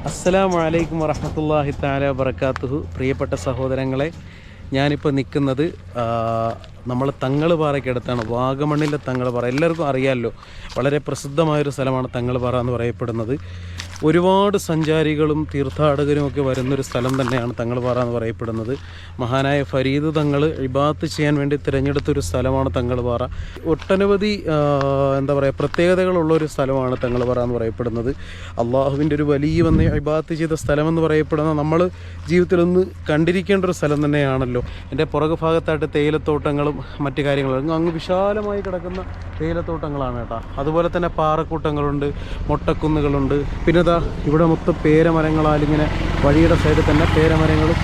അസ്സലാമു അലൈക്കും വറഹ്മത്തുള്ളാഹി തആല വബറകാതുഹു. പ്രിയപ്പെട്ട സഹോദരങ്ങളെ, ഞാനിപ്പോൾ നിൽക്കുന്നത് നമ്മൾ തങ്ങൾപാറയ്ക്കടുത്താണ്. വാഗമണ്ണിലെ തങ്ങൾപാറ എല്ലാവർക്കും അറിയാമല്ലോ, വളരെ പ്രസിദ്ധമായൊരു സ്ഥലമാണ് തങ്ങൾപാറ എന്ന് പറയപ്പെടുന്നത്. ഒരുപാട് സഞ്ചാരികളും തീർത്ഥാടകരും ഒക്കെ വരുന്നൊരു സ്ഥലം തന്നെയാണ് തങ്ങൾപാറ എന്ന് പറയപ്പെടുന്നത്. മഹാനായ ഫരീദ് തങ്ങൾ ഇബാദത്ത് ചെയ്യാൻ വേണ്ടി തിരഞ്ഞെടുത്തൊരു സ്ഥലമാണ് തങ്ങൾപാറ. ഒട്ടനവധി പ്രത്യേകതകളുള്ളൊരു സ്ഥലമാണ് തങ്ങൾപാറ എന്ന് പറയപ്പെടുന്നത്. അള്ളാഹുവിൻ്റെ ഒരു വലിയ വന്ന് ഇബാദത്ത് ചെയ്ത സ്ഥലമെന്ന് പറയപ്പെടുന്ന നമ്മൾ ജീവിതത്തിലൊന്ന് കണ്ടിരിക്കേണ്ട ഒരു സ്ഥലം തന്നെയാണല്ലോ. എൻ്റെ പുറകു ഭാഗത്തായിട്ട് തേയിലത്തോട്ടങ്ങളും മറ്റു കാര്യങ്ങളും, അങ്ങ് വിശാലമായി കിടക്കുന്ന തേയിലത്തോട്ടങ്ങളാണ് കേട്ടോ. അതുപോലെ തന്നെ പാറക്കൂട്ടങ്ങളുണ്ട്, മൊട്ടക്കുന്നുകളുണ്ട്. പിന്നെ ഇവിടെ മൊത്തം പേരമരങ്ങളാൽ ഇങ്ങനെ വഴിയുടെ സൈഡിൽ തന്നെ പേരമരങ്ങളും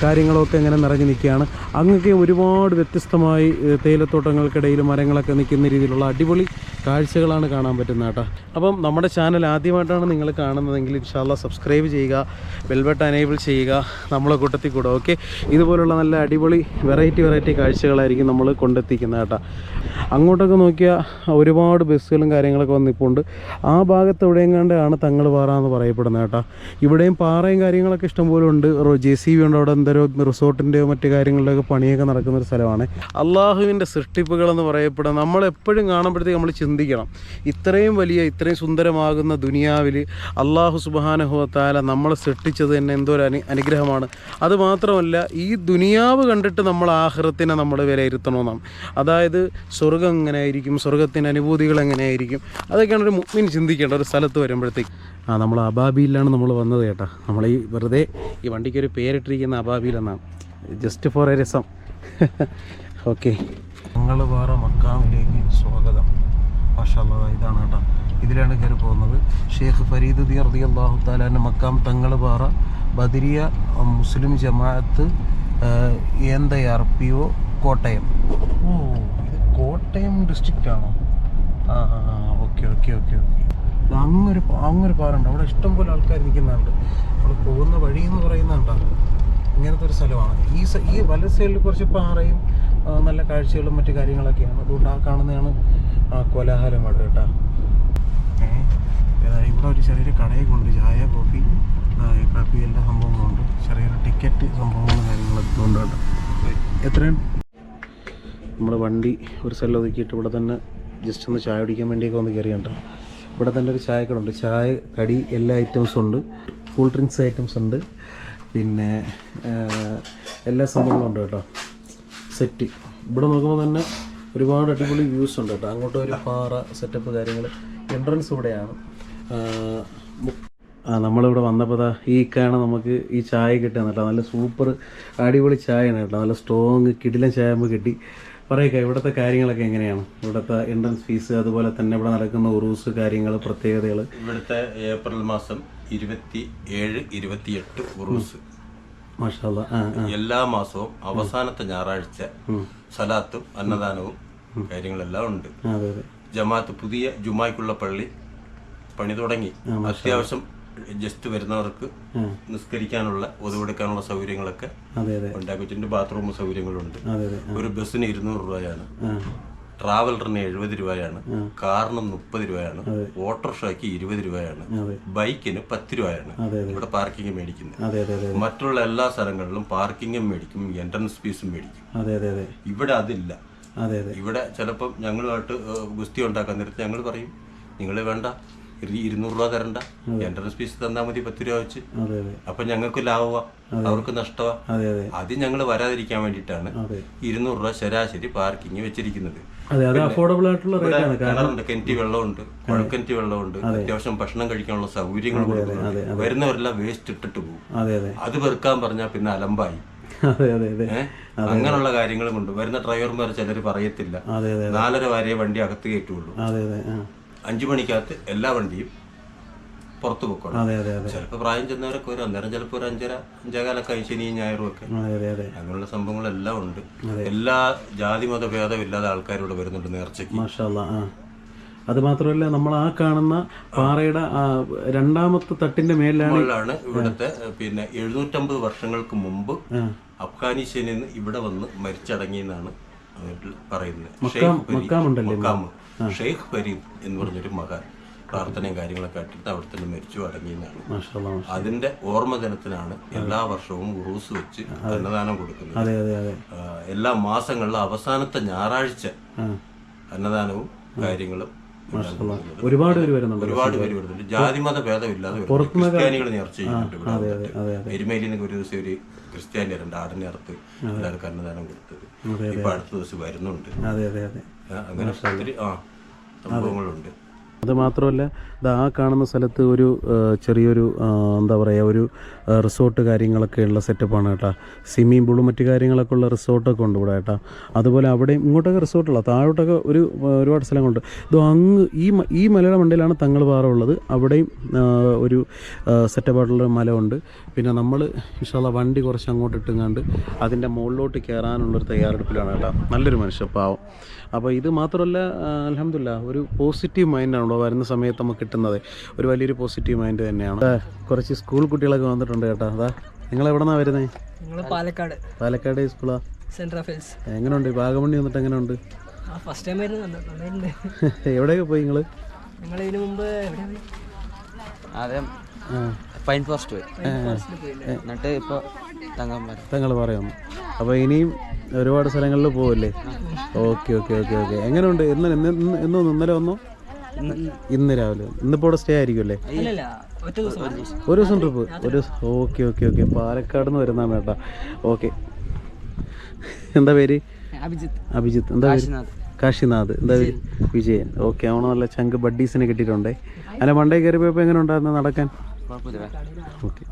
കാര്യങ്ങളൊക്കെ ഇങ്ങനെ നിറഞ്ഞു നിൽക്കുകയാണ്. അങ്ങൊക്കെ ഒരുപാട് വ്യത്യസ്തമായി തേയിലത്തോട്ടങ്ങൾക്കിടയിൽ മരങ്ങളൊക്കെ നിൽക്കുന്ന രീതിയിലുള്ള അടിപൊളി കാഴ്ചകളാണ് കാണാൻ പറ്റുന്നത് കേട്ടോ. അപ്പം നമ്മുടെ ചാനൽ ആദ്യമായിട്ടാണ് നിങ്ങൾ കാണുന്നതെങ്കിൽ ഇൻഷാ അല്ലാഹ് സബ്സ്ക്രൈബ് ചെയ്യുക, ബെൽ ബട്ടൺ എനേബിൾ ചെയ്യുക, നമ്മളെ കൂട്ടത്തിൽ കൂടെ. ഓക്കെ, ഇതുപോലുള്ള നല്ല അടിപൊളി വെറൈറ്റി കാഴ്ചകളായിരിക്കും നമ്മൾ കൊണ്ടെത്തിക്കുന്നത് കേട്ടോ. അങ്ങോട്ടൊക്കെ നോക്കിയാൽ ഒരുപാട് ബസ്സുകളും കാര്യങ്ങളൊക്കെ വന്നിപ്പോണ്ട്. ആ ഭാഗത്ത് എവിടെയെങ്ങാണ്ടാണ് തങ്ങൾപാറ എന്ന് പറയപ്പെടുന്നത് കേട്ടോ. ഇവിടെയും പാറയും കാര്യങ്ങളൊക്കെ ഇഷ്ടംപോലെ ഉണ്ട്. JCB ഉണ്ട് അവിടെ, എന്തോ റിസോർട്ടിൻ്റെയോ മറ്റു കാര്യങ്ങളുടെയൊക്കെ പണിയൊക്കെ നടക്കുന്നൊരു സ്ഥലമാണ്. അള്ളാഹുവിൻ്റെ സൃഷ്ടിപ്പുകളെന്ന് പറയപ്പെടുന്നത് നമ്മളെപ്പോഴും കാണുമ്പോഴത്തേക്ക് നമ്മൾ ചിന്തിക്കണം, ഇത്രയും വലിയ ഇത്രയും സുന്ദരമാകുന്ന ദുനിയാവിൽ അള്ളാഹു സുബ്ഹാനഹു വ തആല നമ്മളെ സൃഷ്ടിച്ചത് തന്നെ എന്തോ ഒരു അനുഗ്രഹമാണ്. അതുമാത്രമല്ല, ഈ ദുനിയാവ് കണ്ടിട്ട് നമ്മൾ ആഖിറത്തിനെ നമ്മൾ വിലയിരുത്തണമെന്നാണ്. അതായത് സ്വർഗ്ഗം എങ്ങനെയായിരിക്കും, സ്വർഗ്ഗത്തിൻ്റെ അനുഭൂതികൾ എങ്ങനെയായിരിക്കും, അതൊക്കെയാണ് ഒരു മുഅ്മിൻ ചിന്തിക്കേണ്ട ഒരു സ്ഥലത്ത് വരുമ്പോഴത്തേക്ക്. നമ്മൾ അബാബിയിലാണ് നമ്മൾ വന്നത് കേട്ടോ. നമ്മൾ ഈ വെറുതെ ഈ വണ്ടിക്കൊരു പേരിട്ടിരിക്കുന്ന അബാബിയിൽ എന്നാണ്, ജസ്റ്റ് ഫോർ എ രസം. ഓക്കെ, തങ്ങൾപാറ മക്കാമിലേക്ക് സ്വാഗതം. മാഷാ അല്ലാഹ്, ഇതാണ് കേട്ടോ, ഇതിലാണ് കയറി പോകുന്നത്. ഷെയ്ഖ് ഫരീദ് റളിയല്ലാഹു തആല അൻഹു മക്കാം തങ്ങൾപാറ ബദരിയ മുസ്ലിം ജമാഅത്ത് RPO കോട്ടയം. ഓ, ഇത് കോട്ടയം ഡിസ്ട്രിക്റ്റ് ആണോ? ഓക്കെ. അങ്ങൊരു പാറുണ്ട്, അവിടെ ഇഷ്ടംപോലെ ആൾക്കാർ നിൽക്കുന്നുണ്ട്. അവിടെ പോകുന്ന വഴി എന്ന് പറയുന്നുണ്ടോ, ഇങ്ങനത്തെ ഒരു സ്ഥലമാണ്. ഈ വല സൈഡിൽ കുറച്ച് പാറയും നല്ല കാഴ്ചകളും മറ്റു കാര്യങ്ങളൊക്കെയാണ്. അതുകൊണ്ട് ആ കാണുന്നതാണ് കോലാഹലം അവിടെ കേട്ടോ. ഇവിടെ ഒരു ചെറിയൊരു കടയൊക്കെ ഉണ്ട്, ചായ കോഫി എല്ലാ സംഭവങ്ങളുണ്ട്. ചെറിയൊരു ടിക്കറ്റ് സംഭവങ്ങളും കാര്യങ്ങളൊക്കെ ഉണ്ട് കേട്ടോ. എത്രയും നമ്മൾ വണ്ടി ഒരു സ്ഥലം ഒതുക്കിയിട്ട് ഇവിടെ തന്നെ ജസ്റ്റ് ഒന്ന് ചായ കുടിക്കാൻ വേണ്ടിയൊക്കെ ഒന്ന് കയറി കേട്ടോ. ഇവിടെ തന്നെ ഒരു ചായക്കടയുണ്ട്, ചായ കടി എല്ലാ ഐറ്റംസും ഉണ്ട്, കൂൾ ഡ്രിങ്ക്സ് ഐറ്റംസ് ഉണ്ട്, പിന്നെ എല്ലാ സംഭവങ്ങളും ഉണ്ട് കേട്ടോ. സെറ്റ് ഇവിടെ നോക്കുമ്പോൾ തന്നെ ഒരുപാട് അടിപൊളി വ്യൂസ് ഉണ്ട് കേട്ടോ. അങ്ങോട്ട് ഒരു പാറ സെറ്റപ്പ് കാര്യങ്ങൾ. എൻട്രൻസ് ഇവിടെയാണ്. നമ്മളിവിടെ വന്നപ്പോൾ ഈ കാണാൻ നമുക്ക് ഈ ചായ കിട്ടുക കേട്ടോ. നല്ല സൂപ്പർ അടിപൊളി ചായയാണ് കേട്ടോ. നല്ല സ്ട്രോങ് കിടിലൻ ചായ നമുക്ക് കിട്ടി. പറയുക ഇവിടുത്തെ കാര്യങ്ങളൊക്കെ എങ്ങനെയാണ്, ഇവിടുത്തെ എൻട്രൻസ് ഫീസ്, അതുപോലെ തന്നെ ഇവിടെ നടക്കുന്ന ഉറൂസ് കാര്യങ്ങൾ, പ്രത്യേകതകൾ. ഇവിടുത്തെ ഏപ്രിൽ മാസം 27, 28 ഉറൂസ്. മാഷാ അല്ലാഹ്. എല്ലാ മാസവും അവസാനത്തെ ഞായറാഴ്ച സലാത്തും അന്നദാനവും കാര്യങ്ങളെല്ലാം ഉണ്ട്. ജമാഅത്ത് പുതിയ ജുമായ്ക്കുള്ള പണി തുടങ്ങി. അത്യാവശ്യം ജസ്റ്റ് വരുന്നവർക്ക് നിസ്കരിക്കാനുള്ള ഒതുവെടുക്കാനുള്ള സൗകര്യങ്ങളൊക്കെ ഉണ്ടാക്കി വെച്ചിട്ടുണ്ട്. ബാത്റൂം സൗകര്യങ്ങളുണ്ട്. ഒരു ബസ്സിന് 200 രൂപയാണ്, ട്രാവലറിന് 70 രൂപയാണ്, കാറിന് 30 രൂപയാണ്, ഓട്ടോറിക്ഷയ്ക്ക് 20 രൂപയാണ്, ബൈക്കിന് 10 രൂപയാണ് ഇവിടെ പാർക്കിംഗ് മേടിക്കുന്നത്. മറ്റുള്ള എല്ലാ സ്ഥലങ്ങളിലും പാർക്കിംഗും മേടിക്കും, എൻട്രൻസ് ഫീസും മേടിക്കും. ഇവിടെ അതില്ല. ഇവിടെ ചിലപ്പം ഞങ്ങളുമായിട്ട് ഗുസ്തി ഉണ്ടാക്കാൻ നേരത്തെ ഞങ്ങൾ പറയും, നിങ്ങൾ വേണ്ട 200 രൂപ തരണ്ട, എൻട്രൻസ് ഫീസ് തന്നാൽ മതി 10 രൂപ വെച്ച്. അപ്പൊ ഞങ്ങൾക്ക് ലാഭമാ, അവർക്ക് നഷ്ടമാ. അത് ഞങ്ങൾ വരാതിരിക്കാൻ വേണ്ടിയിട്ടാണ് 200 രൂപ ശരാശരി പാർക്കിംഗ് വെച്ചിരിക്കുന്നത്. കിണറുണ്ട്, കിണറ്റി വെള്ളമുണ്ട്, കുഴക്കിണറ്റി വെള്ളമുണ്ട്, അത്യാവശ്യം ഭക്ഷണം കഴിക്കാനുള്ള സൗകര്യങ്ങൾ കൊടുക്കുന്നുണ്ട്. വരുന്നവരെല്ലാം വേസ്റ്റ് ഇട്ടിട്ട് പോകും. അത് വെറുക്കാൻ പറഞ്ഞാൽ പിന്നെ അലമ്പായി. അങ്ങനെയുള്ള കാര്യങ്ങളും കൊണ്ട് വരുന്ന ഡ്രൈവർമാർ ചിലർ പറയത്തില്ല, 4:30 വരെ വണ്ടി അകത്ത് കയറ്റുള്ളൂ. 5 മണിക്കകത്ത് എല്ലാ വണ്ടിയും പുറത്തു പോക്കണം. ചിലപ്പോൾ പ്രായം ചെന്നവരൊക്കെ വരും, അന്നേരം ചിലപ്പോൾ ഒരു 5:30-5:15 ശനിയും ഞായറും ഒക്കെ. അങ്ങനെയുള്ള സംഭവങ്ങളെല്ലാം ഉണ്ട്. എല്ലാ ജാതി മത ഭേദമില്ലാതെ ആൾക്കാരോട് വരുന്നുണ്ട് നേർച്ചയ്ക്ക്. മാഷാ അല്ലാഹ്. അത് മാത്രമല്ല, നമ്മൾ ആ കാണുന്ന പാറയുടെ രണ്ടാമത്തെ തട്ടിന്റെ മേലാണ് ഇവിടുത്തെ 750 വർഷങ്ങൾക്ക് മുമ്പ് അഫ്ഗാനിസ്ഥാനിൽ നിന്ന് ഇവിടെ വന്ന് മരിച്ചടങ്ങിയെന്നാണ് പറയുന്നത്. ഷെയ്ഖ് ഫരീദ് എന്ന് പറഞ്ഞൊരു മഹാൻ പ്രാർത്ഥനയും കാര്യങ്ങളൊക്കെ ആയിട്ട് അവിടെ തന്നെ മരിച്ചു അടങ്ങിയെന്നാണ്. അതിന്റെ ഓർമ്മ ദിനത്തിനാണ് എല്ലാ വർഷവും ഉറൂസ് വെച്ച് അന്നദാനം കൊടുക്കുന്നത്. എല്ലാ മാസങ്ങളിലും അവസാനത്തെ ഞായറാഴ്ച അന്നദാനവും കാര്യങ്ങളും ഒരുപാട് പേര് വരുന്നുണ്ട്. ജാതി മത ഭേദമില്ലാതെ ക്രിസ്ത്യാനികൾ നേർച്ച ചെയ്യുന്നുണ്ട്. എരുമേലിന്ന് ഒരു ദിവസം ഒരു ക്രിസ്ത്യാനി 2 ആടിനെ അറുത്ത് എല്ലാവർക്കും അന്നദാനം കൊടുത്തത് ഇപ്പൊ അടുത്ത ദിവസം വരുന്നുണ്ട്. അങ്ങനെ ഒത്തിരി സംഭവങ്ങളുണ്ട്. അത് മാത്രമല്ല, ആ കാണുന്ന സ്ഥലത്ത് ഒരു ചെറിയൊരു എന്താ പറയുക, ഒരു റിസോർട്ട് കാര്യങ്ങളൊക്കെ ഉള്ള സെറ്റപ്പാണ് കേട്ടോ. സ്വിമ്മിംഗ് പൂളും മറ്റു കാര്യങ്ങളൊക്കെ ഉള്ള റിസോർട്ടൊക്കെ ഉണ്ട് ഇവിടെ കേട്ടോ. അതുപോലെ അവിടെ ഇങ്ങോട്ടൊക്കെ റിസോർട്ടുള്ള താഴോട്ടൊക്കെ ഒരുപാട് സ്ഥലങ്ങളുണ്ട്. ഇത് അങ്ങ് ഈ മലയുടെ മണ്ടയിലാണ് തങ്ങൾ പാറ ഉള്ളത്. അവിടെയും ഒരു സെറ്റപ്പായിട്ടുള്ള മല ഉണ്ട്. പിന്നെ നമ്മൾ ഇൻഷാല്ലാ വണ്ടി കുറച്ച് അങ്ങോട്ട് ഇട്ടുങ്ങാണ്ട് അതിൻ്റെ മുകളിലോട്ട് കയറാനുള്ളൊരു തയ്യാറെടുപ്പിലാണ് കേട്ടോ. നല്ലൊരു മനുഷ്യ പാവം. അപ്പോൾ ഇത് മാത്രമല്ല, അൽഹംദുലില്ലാ ഒരു പോസിറ്റീവ് മൈൻഡാണല്ലോ വരുന്ന സമയത്ത് നമുക്ക് കിട്ടുന്നത്. ഒരു വലിയൊരു പോസിറ്റീവ് മൈൻഡ് തന്നെയാണ്. കുറച്ച് സ്കൂൾ കുട്ടികളൊക്കെ വന്നിട്ടുണ്ട് കേട്ടോ. അതാ നിങ്ങൾ എവിടെ നിന്നാണ് വരുന്നത്? പാലക്കാട് സ്കൂളാ? സെൻറ്റ് റഫേൽസ്. എങ്ങനെയുണ്ട് വാഗമണ്ണി വന്നിട്ട്? എങ്ങനെയുണ്ട്? ഫസ്റ്റ് ടൈം വരുന്നുണ്ട്. എവിടെയൊക്കെ പോയി നിങ്ങൾ? ഞങ്ങൾ ഇതിനു മുമ്പ് ആദ്യം പൈൻ ഫോറസ്റ്റ് പോയി, എന്നിട്ട് ഇപ്പോൾ തങ്ങൾ പറയുന്നു. അപ്പോൾ ഇനിയും ഒരുപാട് സ്ഥലങ്ങളിൽ പോവല്ലേ? Okay okay okay okay. എങ്ങനെയുണ്ട്? എന്നോ ഇന്നലെ വന്നോ? ഇന്ന് രാവിലെ. ഇന്നിപ്പോൾ ഇവിടെ സ്റ്റേ ആയിരിക്കും അല്ലേ? ഒരു ദിവസം trip. Okay okay okay. Palakkad നിന്ന് വരുന്നതാണ് കേട്ടോ. ഓക്കെ. എന്താ പേര്? അഭിജിത്ത്. എന്താ പേര്? കാശിനാഥ്. എന്താ പേര്? വിജയൻ. ഓക്കെ. അവണ് നല്ല ചങ്ക് ബഡ്ഡീസിനെ കിട്ടിയിട്ടുണ്ടേ. അതിനെ മണ്ടേ കയറി പോയപ്പോൾ എങ്ങനെ ഉണ്ടായിരുന്നു നടക്കാൻ? ഓക്കെ.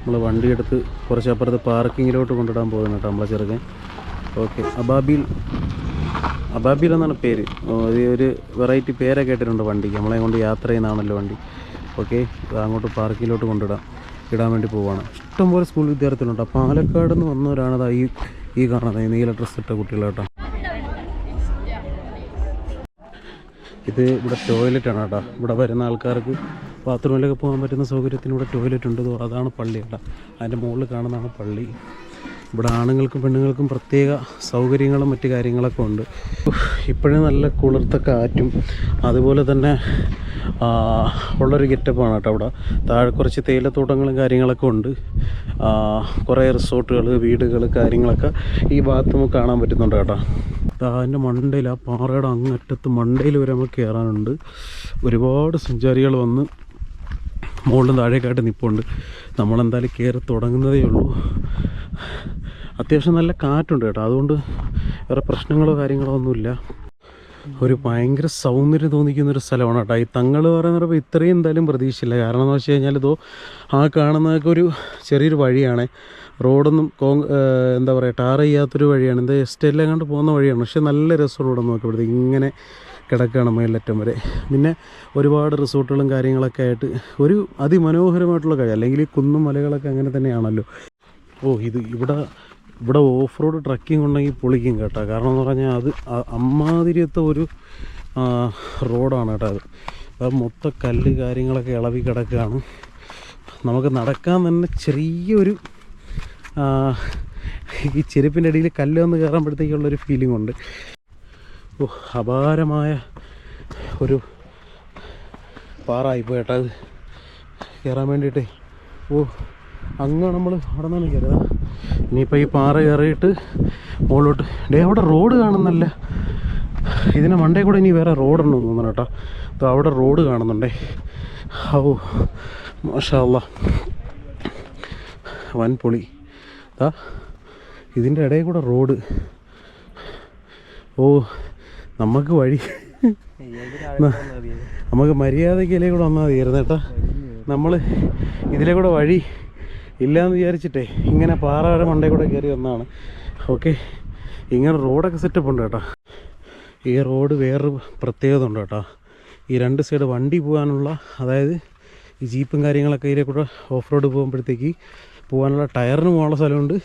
നമ്മൾ വണ്ടിയെടുത്ത് കുറച്ച് അപ്പുറത്ത് പാർക്കിങ്ങിലോട്ട് കൊണ്ടിടാൻ പോകുന്നു കേട്ടോ നമ്മളെ ചെറുക്കൻ. ഓക്കെ. അബാബിൽ എന്നാണ് പേര്. ഒരു വെറൈറ്റി പേരൊക്കെ കേട്ടിട്ടുണ്ട് വണ്ടിക്ക്. നമ്മളെ കൊണ്ട് യാത്ര ചെയ്യുന്നതാണല്ലോ വണ്ടി. ഓക്കെ. അങ്ങോട്ട് പാർക്കിങ്ങിലോട്ട് ഇടാൻ വേണ്ടി പോവുകയാണ്. ഇഷ്ടംപോലെ സ്കൂൾ വിദ്യാർത്ഥികളുണ്ട്. പാലക്കാട് നിന്ന് വന്നവരാണത് ഈ കാണുന്നത്, ഈ നീല ഡ്രസ്സ് ഇട്ട കുട്ടികളാട്ടോ. ഇത് ഇവിടെ ടോയ്ലറ്റാണ് കേട്ടോ. ഇവിടെ വരുന്ന ആൾക്കാർക്ക് ബാത്റൂമിലൊക്കെ പോകാൻ പറ്റുന്ന സൗകര്യത്തിന് ഇവിടെ ടോയ്ലറ്റ് ഉണ്ട്. അതാണ് പള്ളി കേട്ടോ. അതിൻ്റെ മുകളിൽ കാണുന്നതാണ് പള്ളി. ഇവിടെ ആണുങ്ങൾക്കും പെണ്ണുങ്ങൾക്കും പ്രത്യേക സൗകര്യങ്ങളും മറ്റു കാര്യങ്ങളൊക്കെ ഉണ്ട്. ഇപ്പോഴും നല്ല കുളിർത്ത കാറ്റും അതുപോലെ തന്നെ ഉള്ളൊരു ഗെറ്റപ്പാണ് കേട്ടോ. അവിടെ താഴെ കുറച്ച് തേയിലത്തോട്ടങ്ങളും കാര്യങ്ങളൊക്കെ ഉണ്ട്. കുറേ റിസോർട്ടുകൾ, വീടുകൾ, കാര്യങ്ങളൊക്കെ ഈ ഭാഗത്ത് നമുക്ക് കാണാൻ പറ്റുന്നുണ്ട് കേട്ടോ. അതിൻ്റെ മണ്ടയിൽ, ആ പാറയുടെ അങ്ങറ്റത്ത് മണ്ടയിൽ വരെ നമുക്ക് കയറാനുണ്ട്. ഒരുപാട് സഞ്ചാരികൾ വന്ന് മുകളിലും താഴേക്കായിട്ട് നിൽപ്പുണ്ട്. നമ്മളെന്തായാലും കയറി തുടങ്ങുന്നതേ ഉള്ളൂ. അത്യാവശ്യം നല്ല കാറ്റുണ്ട് കേട്ടോ. അതുകൊണ്ട് വേറെ പ്രശ്നങ്ങളോ കാര്യങ്ങളോ ഒന്നുമില്ല. ഒരു ഭയങ്കര സൗന്ദര്യം തോന്നിക്കുന്നൊരു സ്ഥലമാണ് കേട്ടോ. ഈ തങ്ങൾ പറയുന്നപ്പോൾ ഇത്രയും എന്തായാലും പ്രതീക്ഷയില്ല. കാരണം എന്ന് വെച്ച് കഴിഞ്ഞാൽ ആ കാണുന്നതൊക്കെ ഒരു ചെറിയൊരു വഴിയാണ്. റോഡൊന്നും എന്താ പറയുക, ടാർ ചെയ്യാത്തൊരു വഴിയാണ്. എന്താ എസ്റ്റേറ്റിലെ കണ്ട് പോകുന്ന വഴിയാണ്. പക്ഷേ നല്ല രസമുള്ള റോഡ് നോക്കിയപ്പോഴത്തേക്ക് ഇങ്ങനെ കിടക്കുകയാണ് മേലറ്റം വരെ. പിന്നെ ഒരുപാട് റിസോർട്ടുകളും കാര്യങ്ങളൊക്കെ ആയിട്ട് ഒരു അതിമനോഹരമായിട്ടുള്ള കാര്യം. അല്ലെങ്കിൽ ഈ കുന്നും മലകളൊക്കെ അങ്ങനെ തന്നെയാണല്ലോ. ഇവിടെ ഓഫ് റോഡ് ട്രക്കിംഗ് ഉണ്ടെങ്കിൽ പൊളിക്കും കേട്ടോ. കാരണം എന്ന് പറഞ്ഞാൽ അത് അമ്മാതിരിയത്തെ ഒരു റോഡാണ് കേട്ടോ. അത് മൊത്തം കല്ല് കാര്യങ്ങളൊക്കെ ഇളവി കിടക്കുകയാണ്. നമുക്ക് നടക്കാൻ തന്നെ ചെറിയൊരു ഈ ചെരുപ്പിൻ്റെ അടിയിൽ കല്ല് വന്ന് കയറുമ്പോഴത്തേക്കുള്ളൊരു ഫീലിംഗ് ഉണ്ട്. അപാരമായ ഒരു പാറായിപ്പോൾ കേട്ടോ അത് കയറാൻ വേണ്ടിയിട്ടേ. അങ്ങ് നമ്മൾ അവിടെ നിന്നാണ് കയറുക. ഇനിയിപ്പോൾ ഈ പാറ കയറിയിട്ട് മുകളിലോട്ട് അവിടെ റോഡ് കാണുന്നല്ല. ഇതിന് മണ്ടേ കൂടെ ഇനി വേറെ റോഡുണ്ടെന്ന് തോന്നുന്നു കേട്ടോ. അപ്പോൾ അവിടെ റോഡ് കാണുന്നുണ്ടേ. മാഷാ അല്ലാ, വൻ പൊളി. ഇതിൻ്റെ ഇടയിൽ കൂടെ റോഡ്. നമുക്ക് വഴി നമുക്ക് മര്യാദയ്ക്ക് ഇതിലേ കൂടെ വന്നാൽ മതിയായിരുന്നു കേട്ടോ. നമ്മൾ ഇതിലേ കൂടെ വഴി ഇല്ലയെന്ന് വിചാരിച്ചിട്ടേ ഇങ്ങനെ പാറയുടെ മണ്ടയിൽ കൂടെ കയറി വന്നതാണ്. ഓക്കെ. ഇങ്ങനെ റോഡൊക്കെ സെറ്റപ്പ് ഉണ്ട് കേട്ടോ. ഈ റോഡ് വേറൊരു പ്രത്യേകത ഉണ്ട് കേട്ടോ. ഈ രണ്ട് സൈഡ് വണ്ടി പോകാനുള്ള, അതായത് ഈ ജീപ്പും കാര്യങ്ങളൊക്കെ ഇതിലെ കൂടെ ഓഫ് റോഡ് പോകുമ്പോഴത്തേക്ക് പോകാനുള്ള ടയറിന് പോകാനുള്ള സ്ഥലമുണ്ട്.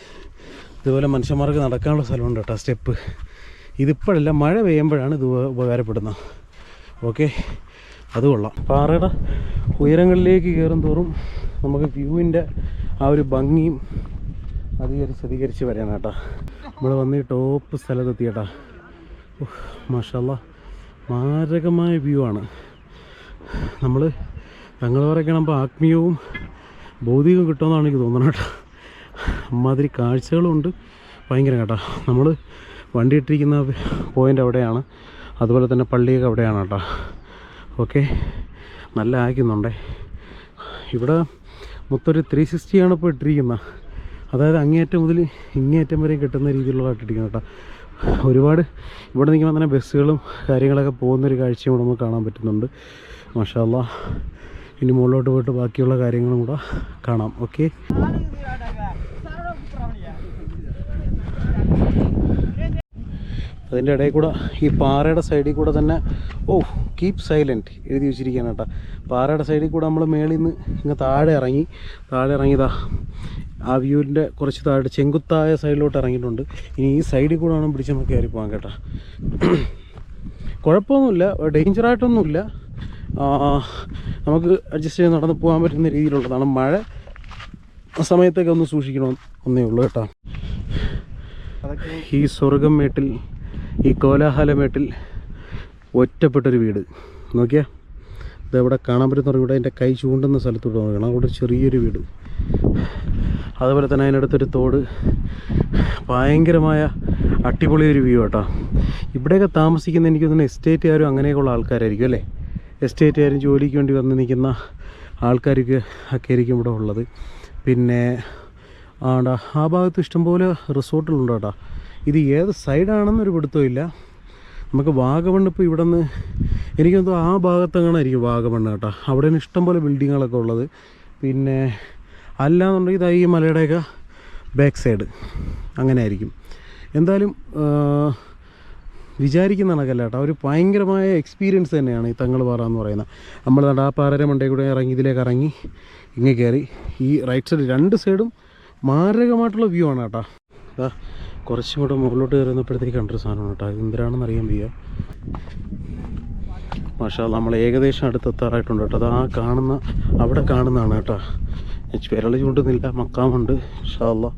ഇതുപോലെ മനുഷ്യന്മാർക്ക് നടക്കാനുള്ള സ്ഥലമുണ്ട് കേട്ടോ, സ്റ്റെപ്പ്. ഇതിപ്പോഴല്ല, മഴ പെയ്യുമ്പോഴാണ് ഇത് ഉപകാരപ്പെടുന്നത്. ഓക്കെ. അത് കൊള്ളാം. പാറയുടെ ഉയരങ്ങളിലേക്ക് കയറും തോറും നമുക്ക് വ്യൂവിൻ്റെ ആ ഒരു ഭംഗിയും അധികരിച്ച് വരാൻ കേട്ടോ. നമ്മൾ വന്ന് ടോപ്പ് സ്ഥലത്തെത്തി കേട്ടോ. മാഷാ അല്ലാ, മാരകമായ വ്യൂ ആണ്. നമ്മൾ തങ്ങൾവറയൊക്കെ കാണുമ്പോൾ ആത്മീയവും ഭൗതികവും കിട്ടുമെന്നാണ് എനിക്ക് തോന്നുന്നത് കേട്ടോ. അമ്മാതിരി കാഴ്ചകളുണ്ട് ഭയങ്കര കേട്ടോ. നമ്മൾ വണ്ടി ഇട്ടിരിക്കുന്ന പോയിൻ്റ് അവിടെയാണ്, അതുപോലെ തന്നെ പള്ളിയൊക്കെ അവിടെയാണ് കേട്ടോ. ഓക്കെ, നല്ല ആക്കുന്നുണ്ടേ. ഇവിടെ മൊത്തം ഒരു 360 ഇപ്പോൾ ഇട്ടിരിക്കുന്നത്, അതായത് അങ്ങേയറ്റം മുതൽ ഇങ്ങേയറ്റം വരെ കിട്ടുന്ന രീതിയിലുള്ള ഇട്ടിരിക്കുന്നത് കേട്ടോ. ഒരുപാട് ഇവിടെ നിൽക്കുമ്പോൾ തന്നെ ബസ്സുകളും കാര്യങ്ങളൊക്കെ പോകുന്നൊരു കാഴ്ചയും കൂടെ നമുക്ക് കാണാൻ പറ്റുന്നുണ്ട്. മാഷാ അല്ലാഹ്. ഇനി മുകളിലോട്ട് പോയിട്ട് ബാക്കിയുള്ള കാര്യങ്ങളും കൂടെ കാണാം. ഓക്കെ, അതിൻ്റെ ഇടയിൽ കൂടെ ഈ പാറയുടെ സൈഡിൽ കൂടെ തന്നെ കീപ് സൈലൻറ്റ് എഴുതി വെച്ചിരിക്കുകയാണ് കേട്ടോ. പാറയുടെ സൈഡിൽ കൂടെ നമ്മൾ മേളിൽ നിന്ന് ഇങ്ങ് താഴെ ഇറങ്ങിയതാ ആ വ്യൂവിൻ്റെ കുറച്ച് താഴെ ചെങ്കുത്തായ സൈഡിലോട്ട് ഇറങ്ങിയിട്ടുണ്ട്. ഇനി ഈ സൈഡിൽ കൂടെ വേണം പിടിച്ച് നമുക്ക് കയറി പോകാൻ കേട്ടോ. കുഴപ്പമൊന്നുമില്ല, ഡേഞ്ചറായിട്ടൊന്നുമില്ല, നമുക്ക് അഡ്ജസ്റ്റ് ചെയ്ത് നടന്ന് പോകാൻ പറ്റുന്ന രീതിയിലുള്ളതാണ്. മഴ സമയത്തൊക്കെ ഒന്ന് സൂക്ഷിക്കണമെന്നേ ഉള്ളൂ കേട്ടോ. ഈ സ്വർഗം മേട്ടിൽ, ഈ കോലാഹലമേട്ടിൽ ഒറ്റപ്പെട്ടൊരു വീട് നോക്കിയാൽ ഇതെവിടെ കാണാൻ പറ്റുന്ന ഇവിടെ എൻ്റെ കൈ ചൂണ്ടുന്ന സ്ഥലത്തോട്ട് നോക്കണം. അവിടെ ചെറിയൊരു വീട്, അതുപോലെ തന്നെ അതിനടുത്തൊരു തോട്, ഭയങ്കരമായ അടിപൊളി ഒരു വ്യൂ കേട്ടോ. ഇവിടെയൊക്കെ താമസിക്കുന്ന എനിക്ക് തോന്നുന്നു എസ്റ്റേറ്റുകാരും അങ്ങനെയൊക്കെയുള്ള ആൾക്കാരായിരിക്കും അല്ലേ. എസ്റ്റേറ്റുകാരും ജോലിക്ക് വേണ്ടി വന്ന് നിൽക്കുന്ന ആൾക്കാർക്ക് ഒക്കെ ആയിരിക്കും ഇവിടെ ഉള്ളത്. പിന്നെ ആ ഭാഗത്ത് ഇഷ്ടംപോലെ റിസോർട്ടുകളുണ്ട് കേട്ടോ. ഇത് ഏത് സൈഡാണെന്നൊരു പിടുത്തമില്ല. നമുക്ക് വാഗമൺ ഇപ്പോൾ ഇവിടെ നിന്ന് എനിക്ക് തോന്നുന്നു ആ ഭാഗത്തെങ്ങാനായിരിക്കും വാഗമൺ കേട്ടോ. അവിടെ നിന്ന് ഇഷ്ടംപോലെ ബിൽഡിങ്ങുകളൊക്കെ ഉള്ളത്. പിന്നെ അല്ലാന്നുണ്ടെങ്കിൽ ഇതാ ഈ മലയുടെയൊക്കെ ബാക്ക് സൈഡ് അങ്ങനെ ആയിരിക്കും. എന്തായാലും വിചാരിക്കുന്ന കണക്കല്ല കേട്ടോ, ഒരു ഭയങ്കരമായ എക്സ്പീരിയൻസ് തന്നെയാണ് ഈ തങ്ങൾപാറ എന്ന് പറയുന്നത്. നമ്മൾ ആ പാറയുടെ മണ്ടയിൽ കൂടെ ഇറങ്ങി ഇതിലേക്ക് ഇറങ്ങി ഇങ്ങനെ കയറി ഈ റൈറ്റ് സൈഡ് 2 സൈഡും മാരകമായിട്ടുള്ള വ്യൂ ആണ് കേട്ടോ. അതാ കുറച്ചും കൂടെ മുകളിലോട്ട് കയറുന്നപ്പോഴത്തേക്ക് കണ്ടൊരു സാധനമാണ് കേട്ടോ. ഇത് എന്തിനാണെന്ന് അറിയാൻ വയ്യ. മാഷാ അല്ലാഹ്, നമ്മൾ ഏകദേശം അടുത്തെത്താറായിട്ടുണ്ട് കേട്ടോ. അത് അവിടെ കാണുന്നതാണ് കേട്ടോ. വിരൽ ചൂണ്ടുന്നില്ല, മക്കാമുണ്ട് മാഷാ അല്ലാഹ്.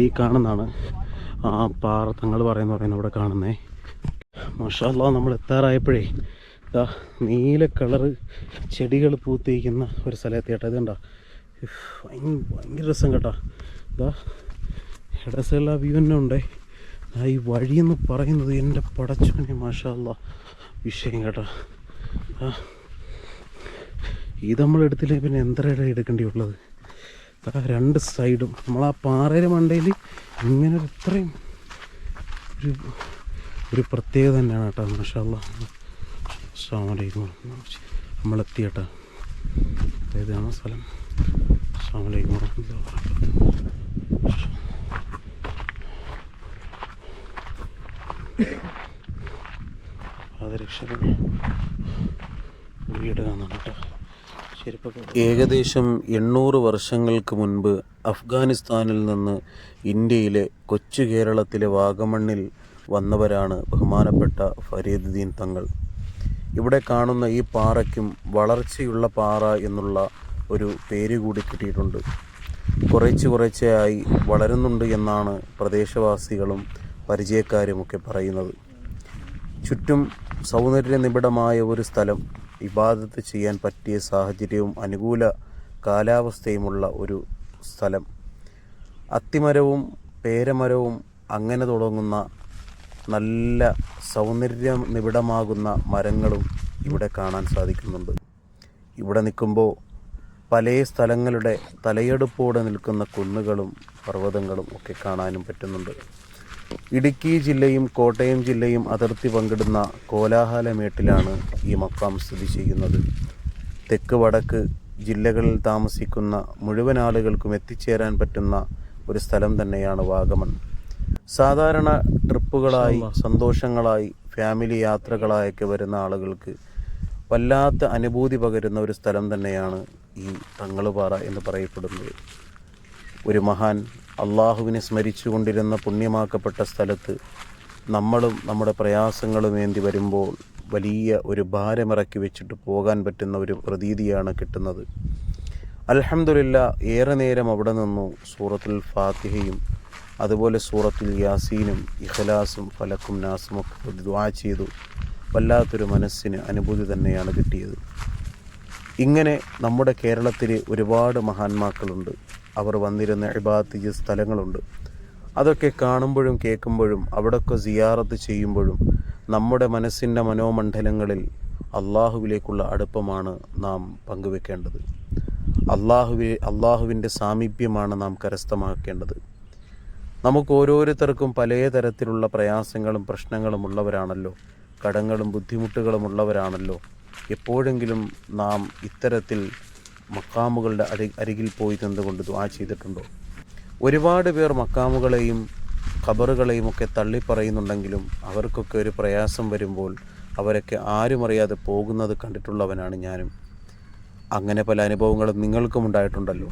ഈ കാണുന്നതാണ് ആ പാറ തങ്ങൾ പറയുന്നത് അവിടെ കാണുന്നേ. മാഷാ അല്ലാഹ്, നമ്മൾ എത്താറായപ്പോഴേ ഇതാ നീല കളറ് ചെടികൾ പൂത്തിരിക്കുന്ന ഒരു സ്ഥലത്ത് കേട്ടോ. ഇത് കണ്ടോ, ഭയങ്കര രസം കേട്ടോ. ഇതാ ഇടസൈഡിൽ ആ വ്യൂ തന്നെ ഉണ്ടേ. ഈ വഴിയെന്ന് പറയുന്നത് എൻ്റെ പടച്ചോനെ മാഷാ അല്ലാഹ് വിഷയം കേട്ടോ. ഇത് നമ്മളെടുത്തില്ലേ പിന്നെ എന്തരയുടെ എടുക്കേണ്ടിയുള്ളത്. 2 സൈഡും നമ്മൾ ആ പാറയുടെ മണ്ടയിൽ ഇങ്ങനെ ഇത്രയും ഒരു പ്രത്യേകത തന്നെയാണ് കേട്ടോ. മാഷാ അല്ലാഹ്. അസ്സലാമു അലൈക്കും, നമ്മളെത്തി കേട്ടോ. ഏതാണ് സ്ഥലം? അസ്സലാമു അലൈക്കും വറഹ്മത്തുള്ളാഹി വബറകാതുഹു. ഏകദേശം 800 വർഷങ്ങൾക്ക് മുൻപ് അഫ്ഗാനിസ്ഥാനിൽ നിന്ന് ഇന്ത്യയിലെ കൊച്ചു കേരളത്തിലെ വാഗമണ്ണിൽ വന്നവരാണ് ബഹുമാനപ്പെട്ട ഫരീദുദ്ദീൻ തങ്ങൾ. ഇവിടെ കാണുന്ന ഈ പാറയ്ക്കും വളർച്ചയുള്ള പാറ എന്നുള്ള ഒരു പേര് കൂടി കിട്ടിയിട്ടുണ്ട്. കുറേശ്ശെയായി വളരുന്നുണ്ട് എന്നാണ് പ്രദേശവാസികളും പരിചയക്കാരുമൊക്കെ പറയുന്നത്. ചുറ്റും സൗന്ദര്യനിബിഡമായ ഒരു സ്ഥലം, ഇബാദത്ത് ചെയ്യാൻ പറ്റിയ സാഹചര്യവും അനുകൂല കാലാവസ്ഥയുമുള്ള ഒരു സ്ഥലം. അത്തിമരവും പേരമരവും അങ്ങനെ തുടങ്ങുന്ന നല്ല സൗന്ദര്യനിബിഡമാകുന്ന മരങ്ങളും ഇവിടെ കാണാൻ സാധിക്കുന്നുണ്ട്. ഇവിടെ നിൽക്കുമ്പോൾ പല സ്ഥലങ്ങളുടെ തലയെടുപ്പോടെ നിൽക്കുന്ന കുന്നുകളും പർവ്വതങ്ങളും ഒക്കെ കാണാനും പറ്റുന്നുണ്ട്. ഇടുക്കി ജില്ലയും കോട്ടയം ജില്ലയും അതിർത്തി പങ്കിടുന്ന കോലാഹലമേട്ടിലാണ് ഈ മക്കാം സ്ഥിതി ചെയ്യുന്നത്. തെക്ക് വടക്ക് ജില്ലകളിൽ താമസിക്കുന്ന മുഴുവൻ ആളുകൾക്കും എത്തിച്ചേരാൻ പറ്റുന്ന ഒരു സ്ഥലം തന്നെയാണ് വാഗമൺ. സാധാരണ ട്രിപ്പുകളായി, സന്തോഷങ്ങളായി, ഫാമിലി യാത്രകളായൊക്കെ വരുന്ന ആളുകൾക്ക് വല്ലാത്ത അനുഭൂതി പകരുന്ന ഒരു സ്ഥലം തന്നെയാണ് ഈ തങ്ങൾപാറ എന്ന് പറയപ്പെടുന്നത്. ഒരു മഹാൻ അള്ളാഹുവിനെ സ്മരിച്ചുകൊണ്ടിരുന്ന പുണ്യമാക്കപ്പെട്ട സ്ഥലത്ത് നമ്മളും നമ്മുടെ പ്രയാസങ്ങളും ഏന്തി വരുമ്പോൾ വലിയ ഒരു ഭാരമിറക്കി വെച്ചിട്ട് പോകാൻ പറ്റുന്ന ഒരു പ്രതീതിയാണ് കിട്ടുന്നത്. അൽഹംദുലില്ലാഹ്, ഏറെ നേരം അവിടെ നിന്നു സൂറത്തുൽ ഫാത്തിഹയും അതുപോലെ സൂറത്തുൽ യാസീനും ഇഖ്ലാസും ഫലക്കും നാസും ഒക്കെ ദുആ ചെയ്തു. വല്ലാത്തൊരു മനസ്സിന് അനുഭൂതി തന്നെയാണ് കിട്ടിയത്. ഇങ്ങനെ നമ്മുടെ കേരളത്തിൽ ഒരുപാട് മഹാന്മാക്കളുണ്ട്. അവർ വന്നിരുന്ന ഇബാദത്ത് ചെയ്ത സ്ഥലങ്ങളുണ്ട്. അതൊക്കെ കാണുമ്പോഴും കേൾക്കുമ്പോഴും അവിടെയൊക്കെ സിയാറത്ത് ചെയ്യുമ്പോഴും നമ്മുടെ മനസ്സിൻ്റെ മനോമണ്ഡലങ്ങളിൽ അള്ളാഹുവിലേക്കുള്ള അടുപ്പമാണ് നാം പങ്കുവെക്കേണ്ടത്. അള്ളാഹുവിൻ്റെ സാമീപ്യമാണ് നാം കരസ്ഥമാക്കേണ്ടത്. നമുക്ക് ഓരോരുത്തർക്കും പല തരത്തിലുള്ള പ്രയാസങ്ങളും പ്രശ്നങ്ങളും ഉള്ളവരാണല്ലോ, കടങ്ങളും ബുദ്ധിമുട്ടുകളും ഉള്ളവരാണല്ലോ. എപ്പോഴെങ്കിലും നാം ഇത്തരത്തിൽ മക്കാമുകളുടെ അരികിൽ പോയി നിന്നുകൊണ്ട് ദുആ ചെയ്തിട്ടുണ്ടോ? ഒരുപാട് പേർ മക്കാമുകളെയും ഖബറുകളെയും ഒക്കെ തള്ളിപ്പറയുന്നുണ്ടെങ്കിലും അവർക്കൊക്കെ ഒരു പ്രയാസം വരുമ്പോൾ അവരൊക്കെ ആരും അറിയാതെ പോകുന്നത് കണ്ടിട്ടുള്ളവനാണ് ഞാനും. അങ്ങനെ പല അനുഭവങ്ങളും നിങ്ങൾക്കും ഉണ്ടായിട്ടുണ്ടല്ലോ.